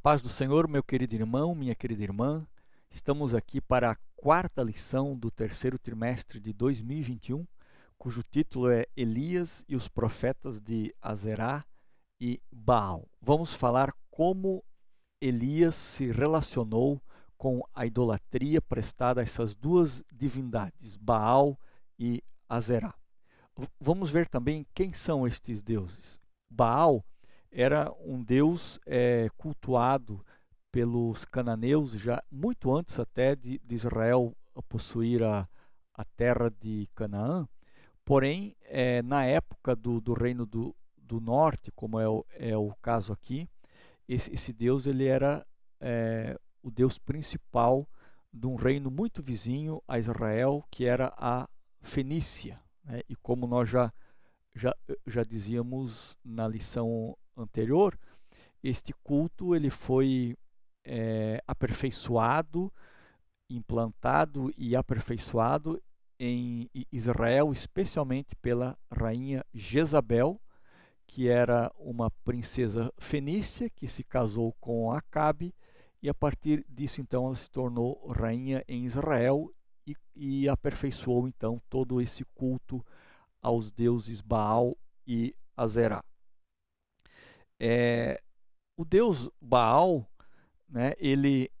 paz do Senhor, meu querido irmão, minha querida irmã. Estamos aqui para a quarta lição do terceiro trimestre de 2021, cujo título é Elias e os profetas de Azerá e Baal. Vamos falar como Elias se relacionou com a idolatria prestada a essas duas divindades, Baal e Azerá. Vamos ver também quem são estes deuses. Baal era um deus cultuado pelos cananeus já muito antes até de Israel possuir a terra de Canaã. Porém, na época do reino do norte, como é o caso aqui, esse deus ele era o deus principal de um reino muito vizinho a Israel, que era a Fenícia, né? E como nós já dizíamos na lição anterior, este culto ele foi aperfeiçoado, implantado e aperfeiçoado em Israel, especialmente pela rainha Jezabel, que era uma princesa fenícia que se casou com Acabe, e a partir disso então ela se tornou rainha em Israel e aperfeiçoou então todo esse culto aos deuses Baal e Azerá. O deus Baal, né, ele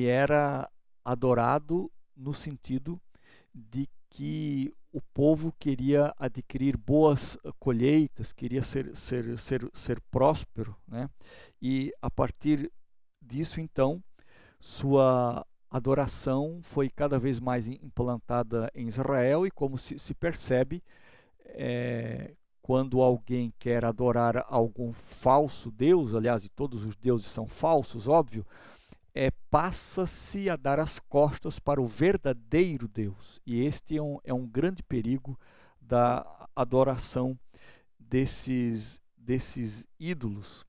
era adorado no sentido de que o povo queria adquirir boas colheitas, queria ser próspero, né? E a partir disso, então, sua adoração foi cada vez mais implantada em Israel, e como se percebe, quando alguém quer adorar algum falso deus, aliás, e todos os deuses são falsos, óbvio, passa-se a dar as costas para o verdadeiro Deus. E este é um grande perigo da adoração desses ídolos.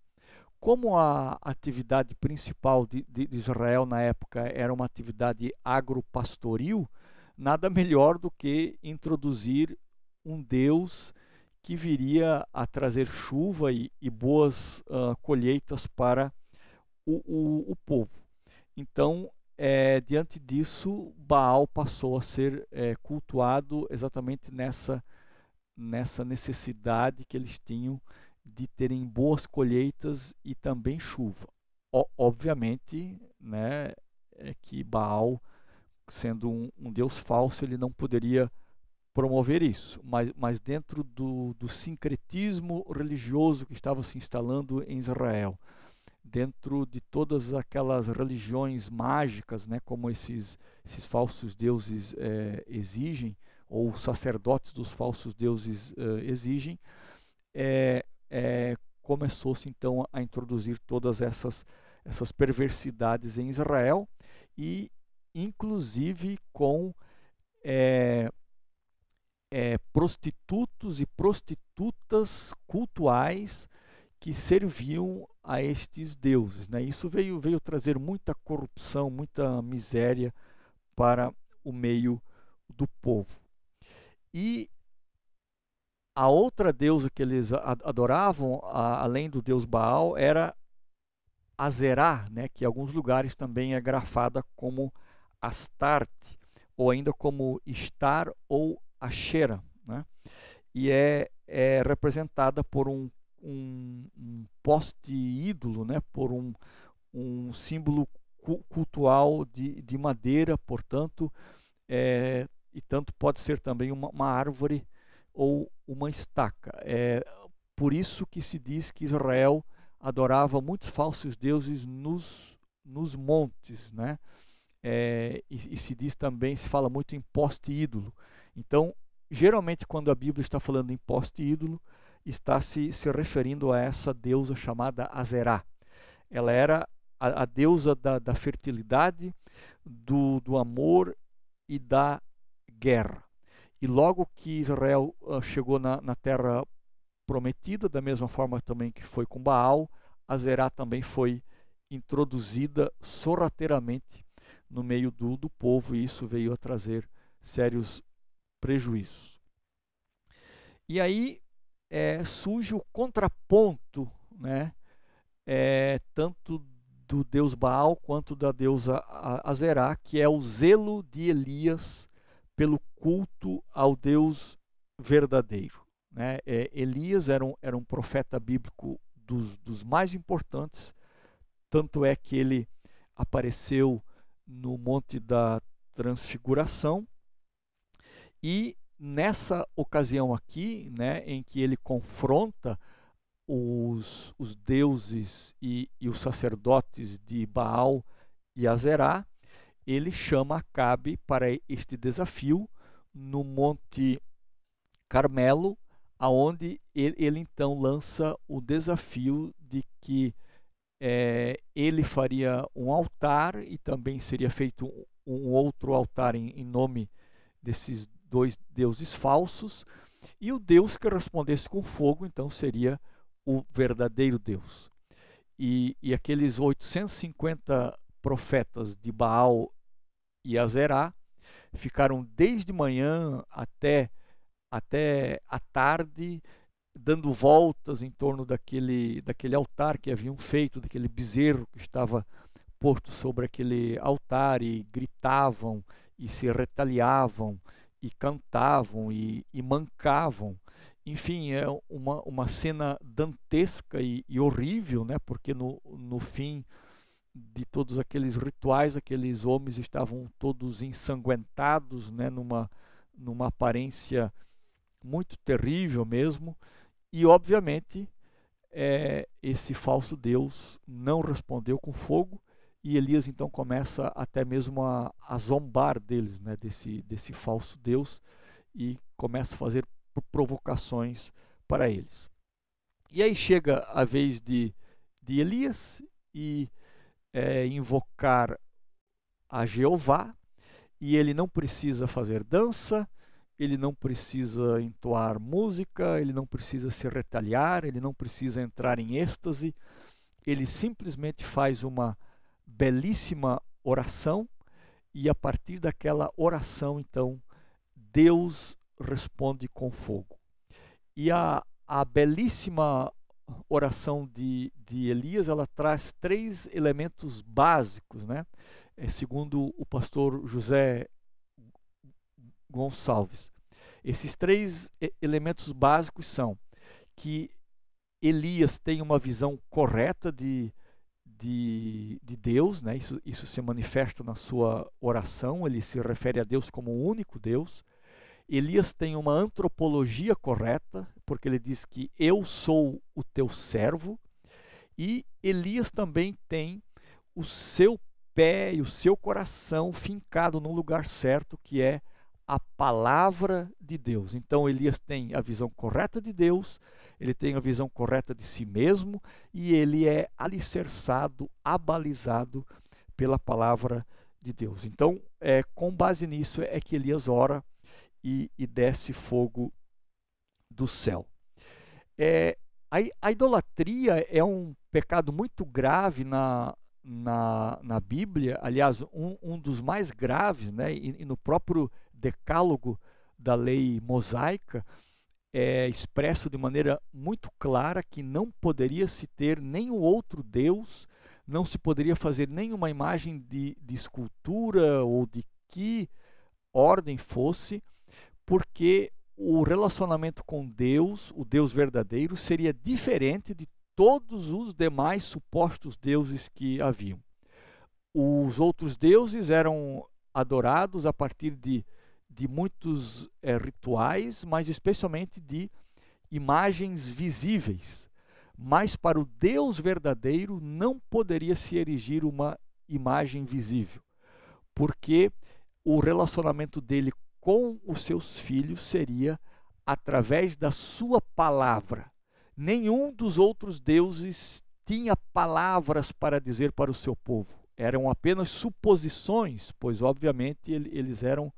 Como a atividade principal de Israel na época era uma atividade agropastoril, nada melhor do que introduzir um Deus que viria a trazer chuva e boas colheitas para o povo. Então, diante disso, Baal passou a ser cultuado exatamente nessa necessidade que eles tinham de terem boas colheitas e também chuva. Obviamente, né, que Baal, sendo um deus falso, ele não poderia promover isso, mas dentro do sincretismo religioso que estava se instalando em Israel, dentro de todas aquelas religiões mágicas, né, como esses falsos deuses exigem, ou sacerdotes dos falsos deuses exigem, começou-se então a introduzir todas essas perversidades em Israel, e inclusive com prostitutos e prostitutas cultuais que serviam a estes deuses, né? Isso veio trazer muita corrupção, muita miséria para o meio do povo. E a outra deusa que eles adoravam, além do deus Baal, era Azerá, né? Que em alguns lugares também é grafada como Astarte, ou ainda como Ishtar ou Ashera, né? E é representada por um poste ídolo, né? Por um símbolo cultual de madeira, portanto, e tanto pode ser também uma árvore ou uma estaca. Por isso que se diz que Israel adorava muitos falsos deuses nos montes, né? E se diz também, se fala muito em poste ídolo. Então, geralmente quando a Bíblia está falando em poste ídolo, está se referindo a essa deusa chamada Azerá. Ela era a deusa da fertilidade, do amor e da guerra. E logo que Israel chegou na terra prometida, da mesma forma também que foi com Baal, Azerá também foi introduzida sorrateiramente no meio do povo, e isso veio a trazer sérios prejuízos. E aí surge o contraponto, né, tanto do deus Baal quanto da deusa Azerá, que é o zelo de Elias pelo culto ao Deus verdadeiro, né? Elias era um profeta bíblico dos mais importantes, tanto é que ele apareceu no Monte da Transfiguração, e nessa ocasião aqui, né, em que ele confronta os deuses e os sacerdotes de Baal e Azerá, ele chama Acabe para este desafio no Monte Carmelo, aonde ele então lança o desafio de que ele faria um altar e também seria feito um outro altar em nome desses dois deuses falsos, e o Deus que respondesse com fogo então seria o verdadeiro Deus. E aqueles 850 profetas de Baal e Azerá ficaram desde manhã até a tarde, dando voltas em torno daquele altar que haviam feito, daquele bezerro que estava posto sobre aquele altar, e gritavam, e se retaliavam, e cantavam, e mancavam. Enfim, é uma cena dantesca e horrível, né? Porque no fim de todos aqueles rituais, aqueles homens estavam todos ensanguentados, né? Numa aparência muito terrível mesmo. E obviamente esse falso Deus não respondeu com fogo, e Elias então começa até mesmo a zombar deles, né? desse falso Deus, e começa a fazer provocações para eles. E aí chega a vez de Elias e invocar a Jeová, e ele não precisa fazer dança, ele não precisa entoar música, ele não precisa se retaliar, ele não precisa entrar em êxtase, ele simplesmente faz uma belíssima oração, e a partir daquela oração, então, Deus responde com fogo. E a belíssima oração de Elias, ela traz 3 elementos básicos, né? Segundo o pastor José Gonçalves. Esses 3 elementos básicos são que Elias tem uma visão correta de Deus, né? Isso se manifesta na sua oração, ele se refere a Deus como o único Deus. Elias tem uma antropologia correta, porque ele diz que eu sou o teu servo, e Elias também tem o seu pé e o seu coração fincado no lugar certo, que é a palavra de Deus. Então Elias tem a visão correta de Deus, ele tem a visão correta de si mesmo, e ele é alicerçado, abalizado pela palavra de Deus. Então, com base nisso é que Elias ora e desce fogo do céu. A idolatria é um pecado muito grave na Bíblia, aliás, um dos mais graves, né? E no próprio decálogo da lei mosaica é expresso de maneira muito clara que não poderia se ter nenhum outro Deus, não se poderia fazer nenhuma imagem de escultura ou de que ordem fosse, porque o relacionamento com Deus, o Deus verdadeiro, seria diferente de todos os demais supostos deuses que haviam. Os outros deuses eram adorados a partir de muitos rituais, mas especialmente de imagens visíveis. Mas para o Deus verdadeiro não poderia se erigir uma imagem visível, porque o relacionamento dele com os seus filhos seria através da sua palavra. Nenhum dos outros deuses tinha palavras para dizer para o seu povo. Eram apenas suposições, pois obviamente eles eram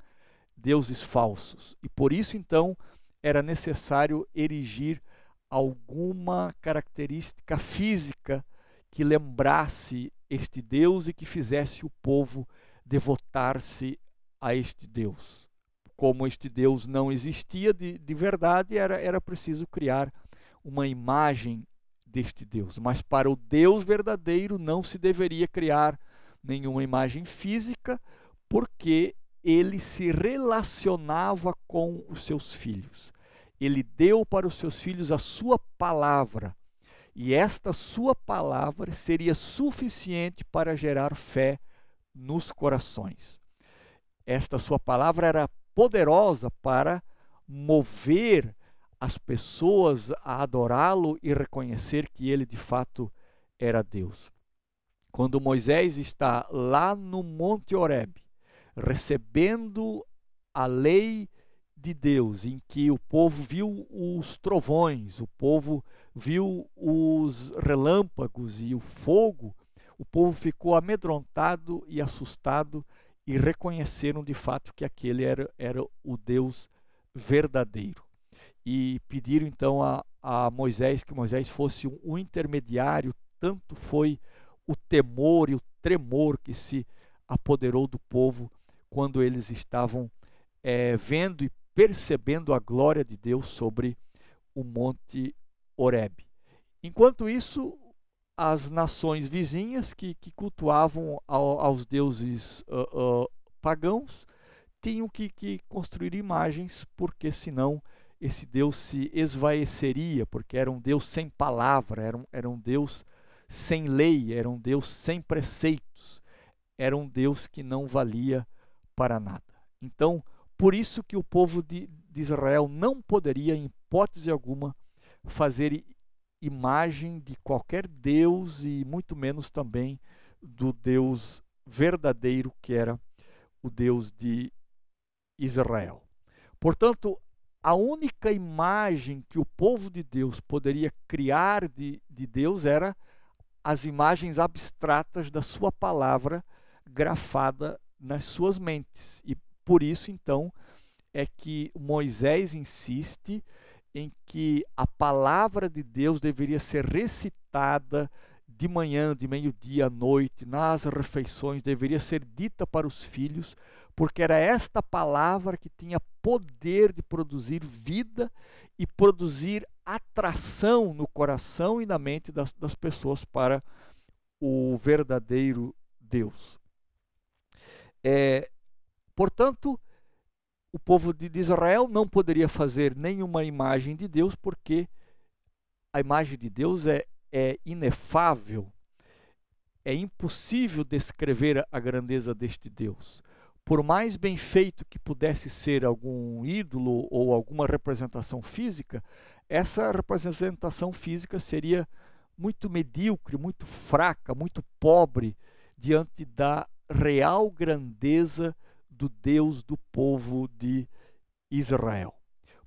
deuses falsos. E por isso então era necessário erigir alguma característica física que lembrasse este Deus e que fizesse o povo devotar-se a este Deus. Como este Deus não existia de verdade, era preciso criar uma imagem deste Deus. Mas para o Deus verdadeiro não se deveria criar nenhuma imagem física, porque ele se relacionava com os seus filhos. Ele deu para os seus filhos a sua palavra, e esta sua palavra seria suficiente para gerar fé nos corações. Esta sua palavra era poderosa para mover as pessoas a adorá-lo e reconhecer que ele de fato era Deus. Quando Moisés está lá no Monte Horebe, recebendo a lei de Deus, em que o povo viu os trovões, o povo viu os relâmpagos e o fogo, o povo ficou amedrontado e assustado e reconheceram de fato que aquele era o Deus verdadeiro. E pediram então a Moisés que Moisés fosse um intermediário. Tanto foi o temor e o tremor que se apoderou do povo quando eles estavam vendo e percebendo a glória de Deus sobre o Monte Horebe. Enquanto isso, as nações vizinhas que cultuavam aos deuses pagãos tinham que construir imagens, porque senão esse Deus se esvaeceria, porque era um Deus sem palavra, era um Deus sem lei, era um Deus sem preceitos, era um Deus que não valia para nada. Então, por isso que o povo de Israel não poderia, em hipótese alguma, fazer imagem de qualquer Deus, e muito menos também do Deus verdadeiro, que era o Deus de Israel. Portanto, a única imagem que o povo de Deus poderia criar de Deus era as imagens abstratas da sua palavra grafada nas suas mentes. E por isso, então, é que Moisés insiste em que a palavra de Deus deveria ser recitada de manhã, de meio-dia, à noite, nas refeições, deveria ser dita para os filhos, porque era esta palavra que tinha poder de produzir vida e produzir atração no coração e na mente das pessoas para o verdadeiro Deus. Portanto, o povo de Israel não poderia fazer nenhuma imagem de Deus, porque a imagem de Deus é inefável, é impossível descrever a grandeza deste Deus. Por mais bem feito que pudesse ser algum ídolo ou alguma representação física, essa representação física seria muito medíocre, muito fraca, muito pobre diante da real grandeza do Deus do povo de Israel.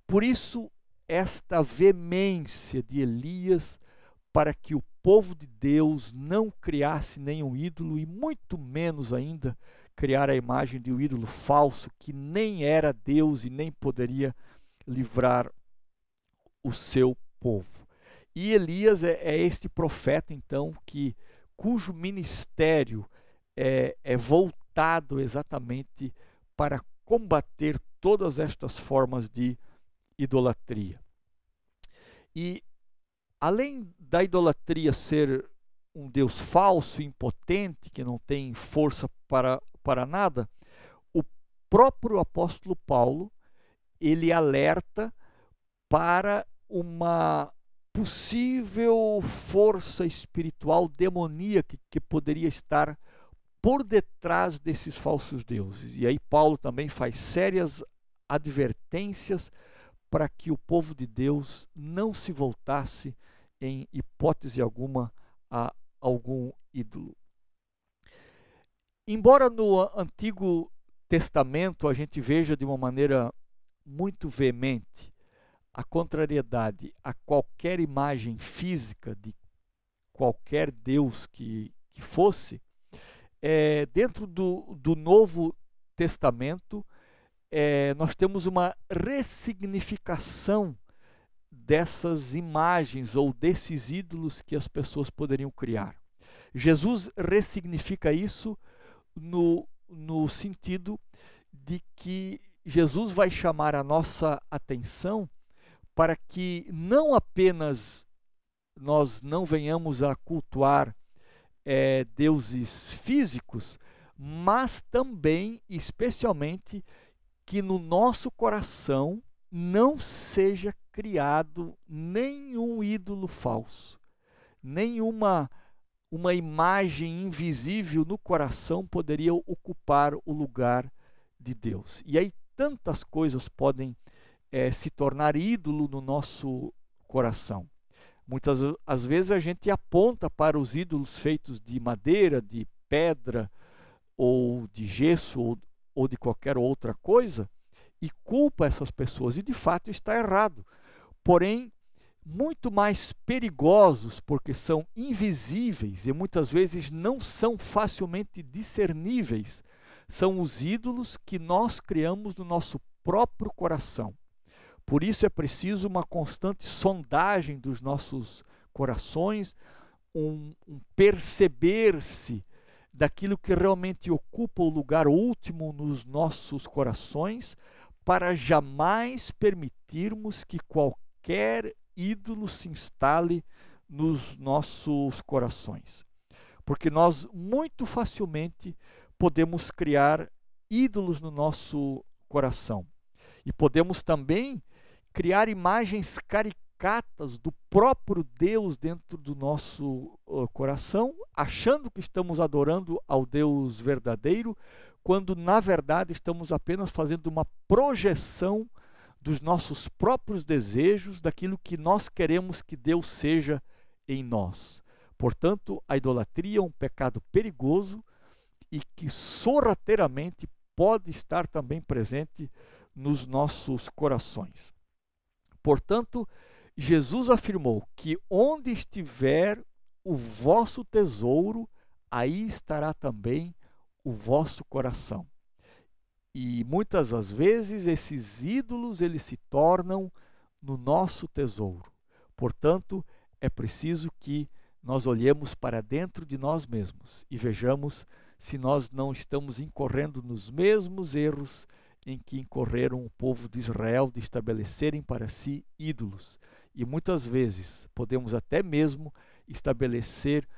Por isso, esta veemência de Elias para que o povo de Deus não criasse nenhum ídolo, e muito menos ainda criar a imagem de um ídolo falso que nem era Deus e nem poderia livrar o seu povo. E Elias é este profeta, então, cujo ministério é voltado exatamente para combater todas estas formas de idolatria. E além da idolatria ser um Deus falso, impotente, que não tem força para nada, o próprio apóstolo Paulo, ele alerta para uma possível força espiritual demoníaca que poderia estar por detrás desses falsos deuses. E aí Paulo também faz sérias advertências para que o povo de Deus não se voltasse em hipótese alguma a algum ídolo. Embora no Antigo Testamento a gente veja de uma maneira muito veemente a contrariedade a qualquer imagem física de qualquer Deus que fosse, dentro do Novo Testamento nós temos uma ressignificação dessas imagens ou desses ídolos que as pessoas poderiam criar. Jesus ressignifica isso no sentido de que Jesus vai chamar a nossa atenção para que não apenas nós não venhamos a cultuar deuses físicos, mas também, especialmente, que no nosso coração não seja criado nenhum ídolo falso, nenhuma uma imagem invisível no coração poderia ocupar o lugar de Deus. E aí tantas coisas podem se tornar ídolo no nosso coração. Muitas às vezes a gente aponta para os ídolos feitos de madeira, de pedra, ou de gesso, ou de qualquer outra coisa, e culpa essas pessoas, e de fato está errado. Porém, muito mais perigosos, porque são invisíveis e muitas vezes não são facilmente discerníveis, são os ídolos que nós criamos no nosso próprio coração. Por isso é preciso uma constante sondagem dos nossos corações, um perceber-se daquilo que realmente ocupa o lugar último nos nossos corações, para jamais permitirmos que qualquer ídolo se instale nos nossos corações. Porque nós muito facilmente podemos criar ídolos no nosso coração. E podemos também criar imagens caricatas do próprio Deus dentro do nosso coração, achando que estamos adorando ao Deus verdadeiro, quando na verdade estamos apenas fazendo uma projeção dos nossos próprios desejos, daquilo que nós queremos que Deus seja em nós. Portanto, a idolatria é um pecado perigoso e que sorrateiramente pode estar também presente nos nossos corações. Portanto, Jesus afirmou que onde estiver o vosso tesouro, aí estará também o vosso coração. E muitas das vezes esses ídolos eles se tornam no nosso tesouro. Portanto, é preciso que nós olhemos para dentro de nós mesmos e vejamos se nós não estamos incorrendo nos mesmos erros em que incorreram o povo de Israel, de estabelecerem para si ídolos. E muitas vezes podemos até mesmo estabelecer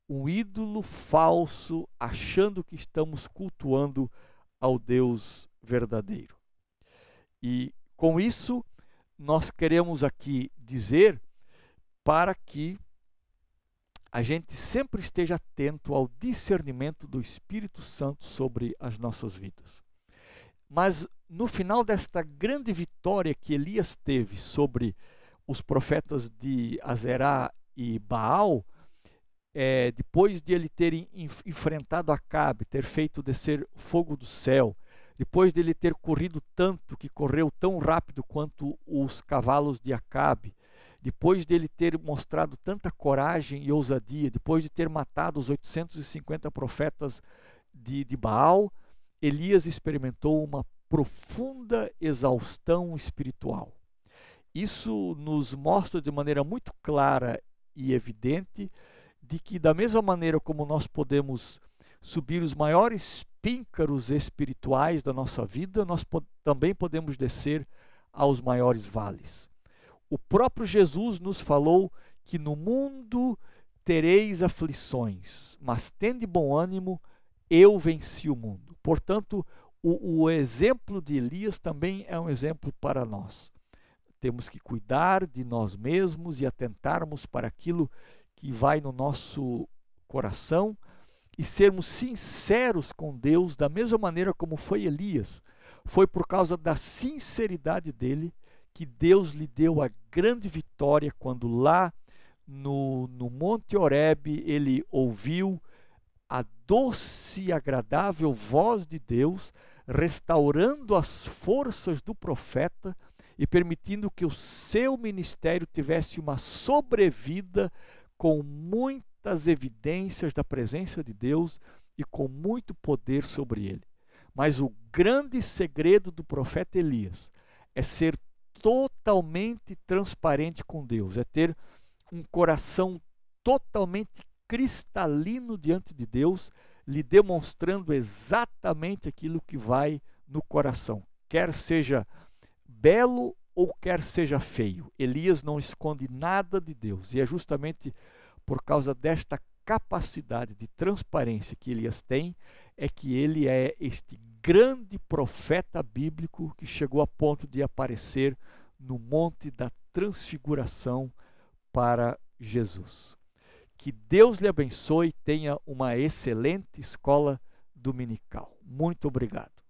um ídolo falso, achando que estamos cultuando ao Deus verdadeiro. E com isso, nós queremos aqui dizer para que a gente sempre esteja atento ao discernimento do Espírito Santo sobre as nossas vidas. Mas no final desta grande vitória que Elias teve sobre os profetas de Azerá e Baal, depois de ele ter enfrentado Acabe, ter feito descer fogo do céu, depois de ele ter corrido tanto, que correu tão rápido quanto os cavalos de Acabe, depois de ele ter mostrado tanta coragem e ousadia, depois de ter matado os 850 profetas de Baal, Elias experimentou uma profunda exaustão espiritual. Isso nos mostra de maneira muito clara e evidente de que, da mesma maneira como nós podemos subir os maiores píncaros espirituais da nossa vida, nós também podemos descer aos maiores vales. O próprio Jesus nos falou que no mundo tereis aflições, mas tende bom ânimo, eu venci o mundo. Portanto, o exemplo de Elias também é um exemplo para nós. Temos que cuidar de nós mesmos e atentarmos para aquilo que vai no nosso coração e sermos sinceros com Deus da mesma maneira como foi Elias. Foi por causa da sinceridade dele que Deus lhe deu a grande vitória quando lá no Monte Horebe ele ouviu a doce e agradável voz de Deus, restaurando as forças do profeta e permitindo que o seu ministério tivesse uma sobrevida com muitas evidências da presença de Deus e com muito poder sobre ele. Mas o grande segredo do profeta Elias é ser totalmente transparente com Deus, é ter um coração totalmente cristalino diante de Deus, lhe demonstrando exatamente aquilo que vai no coração, quer seja belo ou quer seja feio, Elias não esconde nada de Deus. E é justamente por causa desta capacidade de transparência que Elias tem, é que ele é este grande profeta bíblico que chegou a ponto de aparecer no Monte da Transfiguração para Jesus. Que Deus lhe abençoe e tenha uma excelente escola dominical. Muito obrigado.